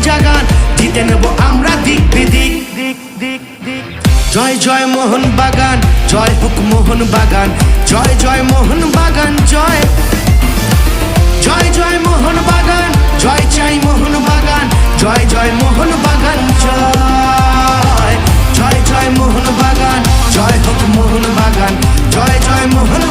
জাগান, জিতে নেব আমরা দিক বিদিক। জয় জয় মোহন বাগান, জয় হোক মোহন বাগান, জয় জয় মোহন বাগান, জয় জয় জয় মোহন বাগান, জয় চাই মোহন বাগান, জয় জয় মোহন বাগান, জয় জয় জয় মোহন বাগান, জয় হোক মোহন বাগান, জয় জয় মোহন